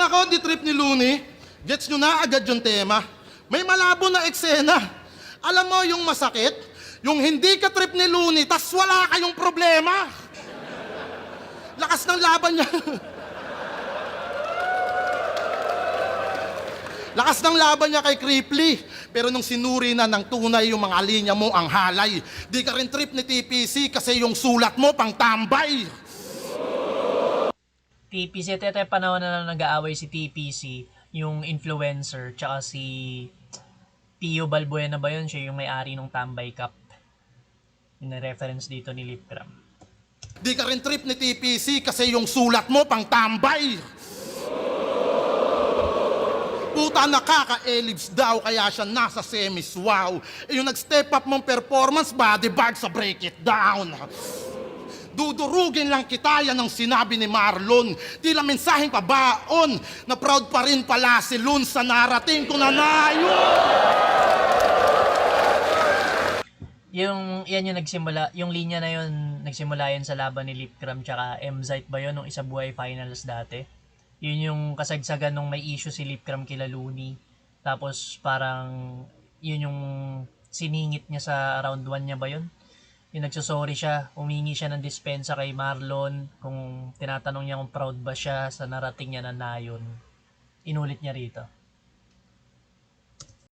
Nako, di trip ni Looney. Gets nyo na agad yung tema. May malabo na eksena. Alam mo yung masakit? Yung hindi ka trip ni Looney, tas wala kayong problema. Lakas ng laban niya. Lakas ng laban niya kay Cripply. Pero nung sinuri na ng tunay yung mga linya mo ang halay, di ka rin trip ni TPC kasi yung sulat mo pang tambay. TPC, ito yung panahon na nag-aaway si TPC, yung influencer, tsaka si Pio Balbuena ba yun? Siya yung may-ari ng Tambay Cup. Yung na-reference dito ni Lipgram. Di ka rin trip ni TPC kasi yung sulat mo pang tambay. Puta, nakaka-elids daw kaya siya nasa semis, wow. Yung nag-step up mong performance, bodyguard sa break it down. Dudurugin lang kita, yan ang sinabi ni Marlon. Tila mensaheng pabaon na proud pa rin pala si Lun sa narating ko na Yan yung nagsimula, yung linya na yun, nagsimula yun sa laban ni Lipgram tsaka MZite ba yun, nung isa buhay finals dati. Yun yung kasagsagan nung may issue si Lipgram kila Looney. Tapos parang yun yung siningit niya sa round 1 niya ba yun? Yung nagsusorry siya, humingi siya ng dispensa kay Marlon, kung tinatanong niya kung proud ba siya sa narating niya na nayon. Inulit niya rito.